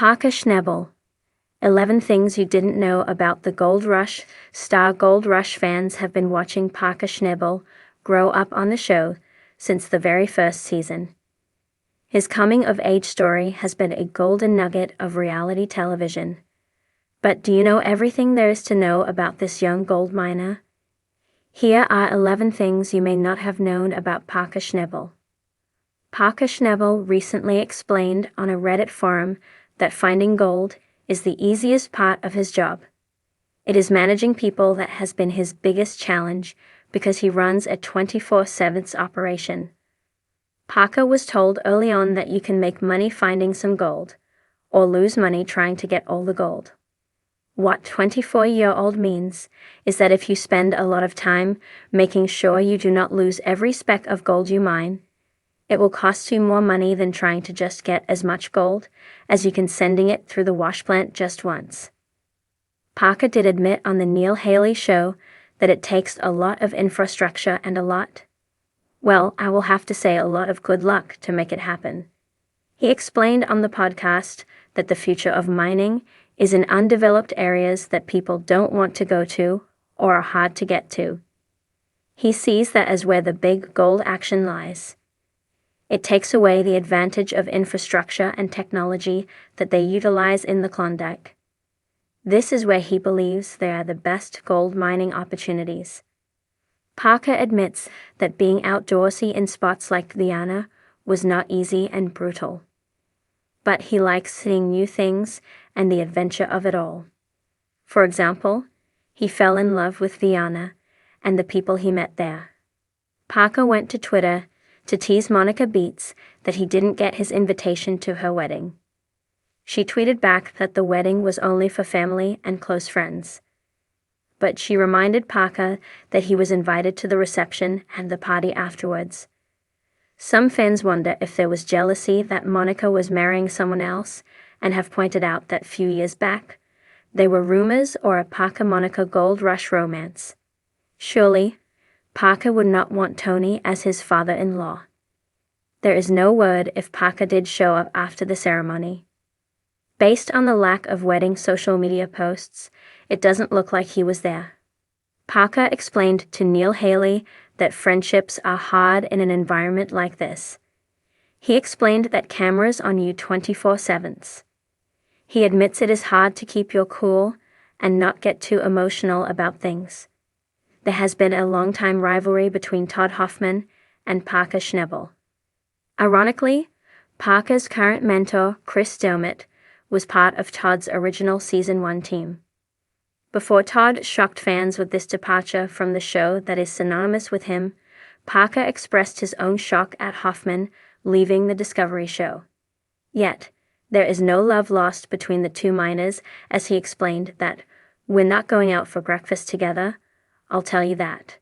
Parker Schnabel. 11 Things You Didn't Know About the Gold Rush. Gold Rush fans have been watching Parker Schnabel grow up on the show since the very first season. His coming-of-age story has been a golden nugget of reality television. But do you know everything there is to know about this young gold miner? Here are 11 things you may not have known about Parker Schnabel. Parker Schnabel recently explained on a Reddit forum that finding gold is the easiest part of his job. It is managing people that has been his biggest challenge because he runs a 24/7 operation. Parker was told early on that you can make money finding some gold, or lose money trying to get all the gold. What 24-year-old means is that if you spend a lot of time making sure you do not lose every speck of gold you mine, it will cost you more money than trying to just get as much gold as you can sending it through the wash plant just once. Parker did admit on the Neil Haley show that it takes a lot of infrastructure and a lot, well, I will have to say a lot of good luck to make it happen. He explained on the podcast that the future of mining is in undeveloped areas that people don't want to go to or are hard to get to. He sees that as where the big gold action lies. It takes away the advantage of infrastructure and technology that they utilize in the Klondike. This is where he believes there are the best gold mining opportunities. Parker admits that being outdoorsy in spots like Guyana was not easy and brutal. But he likes seeing new things and the adventure of it all. For example, he fell in love with Guyana and the people he met there. Parker went to Twitter to tease Monica Beats that he didn't get his invitation to her wedding. She tweeted back that the wedding was only for family and close friends. But she reminded Parker that he was invited to the reception and the party afterwards. Some fans wonder if there was jealousy that Monica was marrying someone else and have pointed out that few years back, there were rumors or a Parker-Monica gold rush romance. Surely, Parker would not want Tony as his father-in-law. There is no word if Parker did show up after the ceremony. Based on the lack of wedding social media posts, it doesn't look like he was there. Parker explained to Neil Haley that friendships are hard in an environment like this. He explained that cameras on you 24/7. He admits it is hard to keep your cool and not get too emotional about things. There has been a long-time rivalry between Todd Hoffman and Parker Schnabel. Ironically, Parker's current mentor, Chris Dermott, was part of Todd's original Season 1 team. Before Todd shocked fans with this departure from the show that is synonymous with him, Parker expressed his own shock at Hoffman leaving the Discovery show. Yet, there is no love lost between the two miners, as he explained that, "We're not going out for breakfast together, I'll tell you that."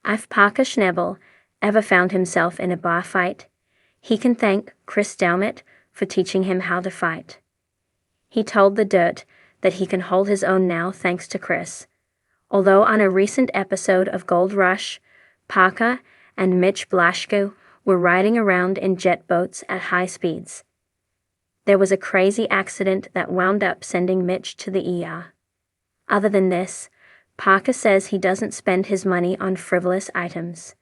If Parker Schnabel ever found himself in a bar fight, he can thank Chris Dermott for teaching him how to fight. He told The Dirt that he can hold his own now thanks to Chris. Although on a recent episode of Gold Rush, Parker and Mitch Blaschko were riding around in jet boats at high speeds. There was a crazy accident that wound up sending Mitch to the ER. Other than this, Parker says he doesn't spend his money on frivolous items.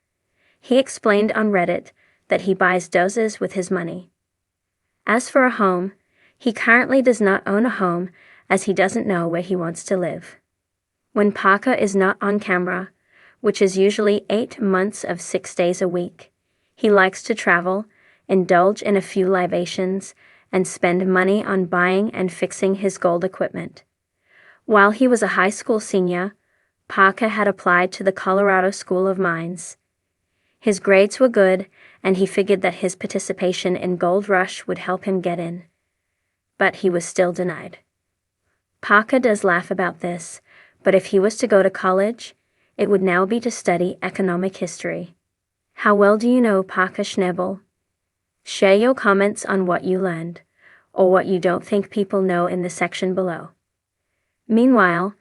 He explained on Reddit that he buys doses with his money. As for a home, he currently does not own a home as he doesn't know where he wants to live. When Parker is not on camera, which is usually 8 months of 6 days a week, he likes to travel, indulge in a few libations, and spend money on buying and fixing his gold equipment. While he was a high school senior, Parker had applied to the Colorado School of Mines. His grades were good, and he figured that his participation in Gold Rush would help him get in. But he was still denied. Parker does laugh about this, but if he was to go to college, it would now be to study economic history. How well do you know Parker Schnabel? Share your comments on what you learned, or what you don't think people know in the section below. Meanwhile,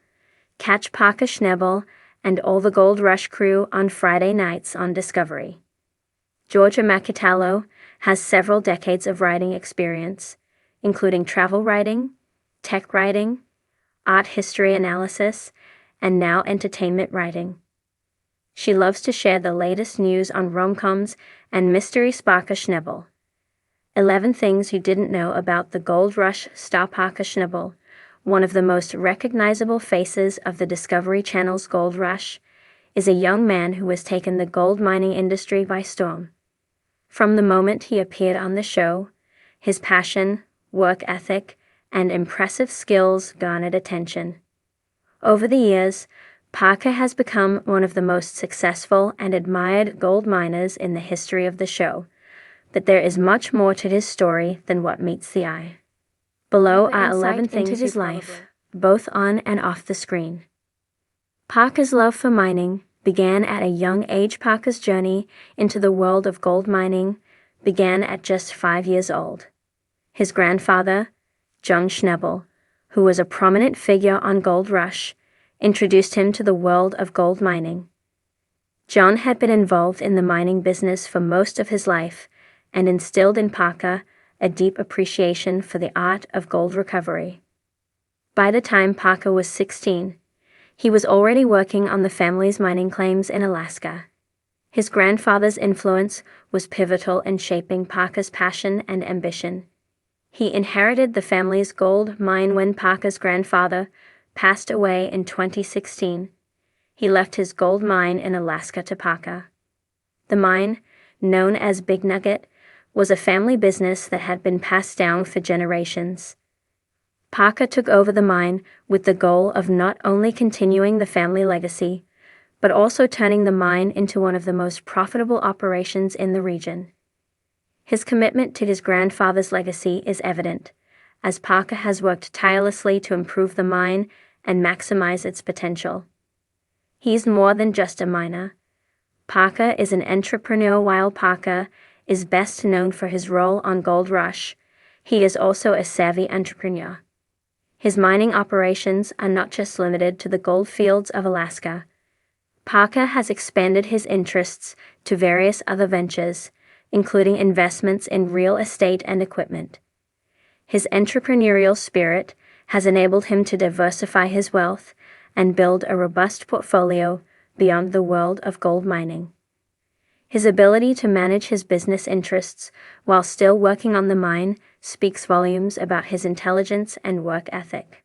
catch Parker Schnabel and all the Gold Rush crew on Friday nights on Discovery. Georgia Macchiatallo has several decades of writing experience, including travel writing, tech writing, art history analysis, and now entertainment writing. She loves to share the latest news on rom-coms and mystery Parker Schnabel. 11 Things You Didn't Know About the Gold Rush star Parker Schnabel, one of the most recognizable faces of the Discovery Channel's Gold Rush, is a young man who has taken the gold mining industry by storm. From the moment he appeared on the show, his passion, work ethic, and impressive skills garnered attention. Over the years, Parker has become one of the most successful and admired gold miners in the history of the show, but there is much more to his story than what meets the eye. Below are 11 things into his life, both on and off the screen. Parker's love for mining began at a young age. Parker's journey into the world of gold mining began at just 5 years old. His grandfather, John Schnabel, who was a prominent figure on Gold Rush, introduced him to the world of gold mining. John had been involved in the mining business for most of his life and instilled in Parker a deep appreciation for the art of gold recovery. By the time Parker was 16, he was already working on the family's mining claims in Alaska. His grandfather's influence was pivotal in shaping Parker's passion and ambition. He inherited the family's gold mine when Parker's grandfather passed away in 2016. He left his gold mine in Alaska to Parker. The mine, known as Big Nugget, was a family business that had been passed down for generations. Parker took over the mine with the goal of not only continuing the family legacy, but also turning the mine into one of the most profitable operations in the region. His commitment to his grandfather's legacy is evident, as Parker has worked tirelessly to improve the mine and maximize its potential. He's more than just a miner. Parker is an entrepreneur. While Parker is best known for his role on Gold Rush, he is also a savvy entrepreneur. His mining operations are not just limited to the gold fields of Alaska. Parker has expanded his interests to various other ventures, including investments in real estate and equipment. His entrepreneurial spirit has enabled him to diversify his wealth and build a robust portfolio beyond the world of gold mining. His ability to manage his business interests while still working on the mine speaks volumes about his intelligence and work ethic.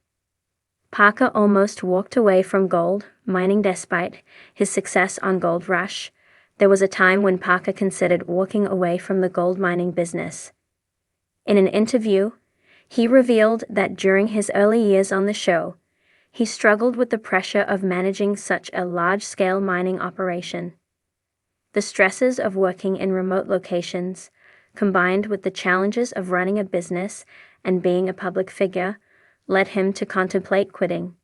Parker almost walked away from gold mining despite his success on Gold Rush. There was a time when Parker considered walking away from the gold mining business. In an interview, he revealed that during his early years on the show, he struggled with the pressure of managing such a large-scale mining operation. The stresses of working in remote locations, combined with the challenges of running a business and being a public figure, led him to contemplate quitting.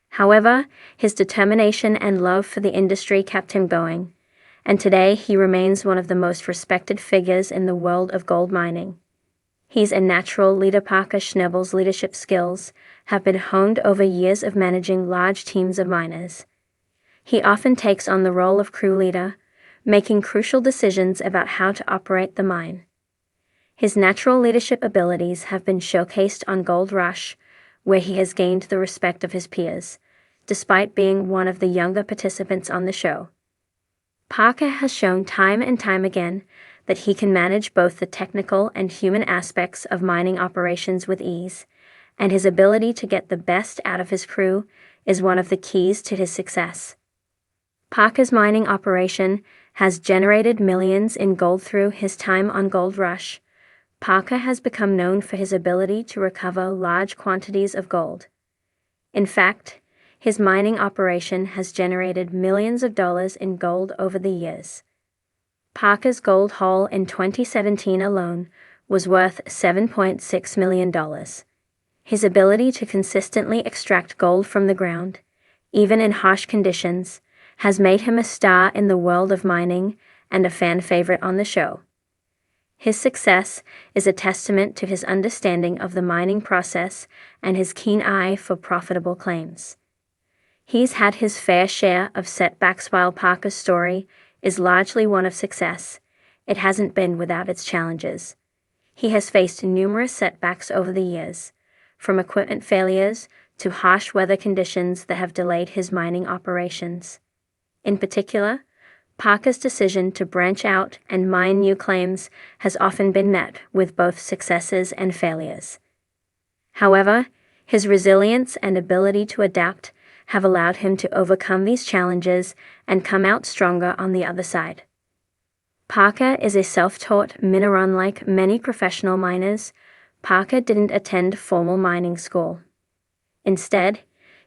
However, his determination and love for the industry kept him going, and today he remains one of the most respected figures in the world of gold mining. He's a natural leader. Parker Schnabel's leadership skills have been honed over years of managing large teams of miners. He often takes on the role of crew leader, making crucial decisions about how to operate the mine. His natural leadership abilities have been showcased on Gold Rush, where he has gained the respect of his peers, despite being one of the younger participants on the show. Parker has shown time and time again that he can manage both the technical and human aspects of mining operations with ease, and his ability to get the best out of his crew is one of the keys to his success. Parker's mining operation has generated millions in gold through his time on Gold Rush. Parker has become known for his ability to recover large quantities of gold. In fact, his mining operation has generated millions of dollars in gold over the years. Parker's gold haul in 2017 alone was worth $7.6 million. His ability to consistently extract gold from the ground, even in harsh conditions, has made him a star in the world of mining and a fan favorite on the show. His success is a testament to his understanding of the mining process and his keen eye for profitable claims. He's had his fair share of setbacks. While Parker's story is largely one of success, it hasn't been without its challenges. He has faced numerous setbacks over the years, from equipment failures to harsh weather conditions that have delayed his mining operations. In particular, Parker's decision to branch out and mine new claims has often been met with both successes and failures. However, his resilience and ability to adapt have allowed him to overcome these challenges and come out stronger on the other side. Parker is a self-taught miner. Unlike many professional miners, Parker didn't attend formal mining school. Instead,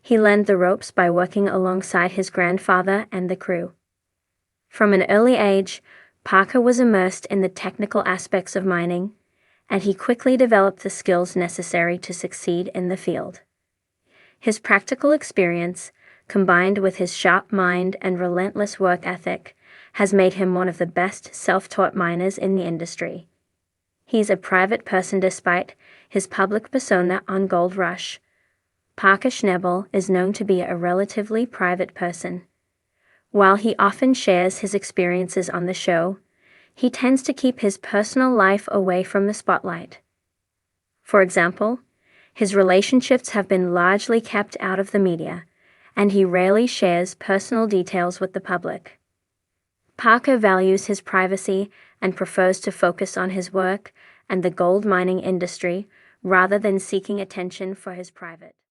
he learned the ropes by working alongside his grandfather and the crew. From an early age, Parker was immersed in the technical aspects of mining, and he quickly developed the skills necessary to succeed in the field. His practical experience, combined with his sharp mind and relentless work ethic, has made him one of the best self-taught miners in the industry. He's a private person despite his public persona on Gold Rush. Parker Schnabel is known to be a relatively private person. While he often shares his experiences on the show, he tends to keep his personal life away from the spotlight. For example, his relationships have been largely kept out of the media, and he rarely shares personal details with the public. Parker values his privacy and prefers to focus on his work and the gold mining industry rather than seeking attention for his private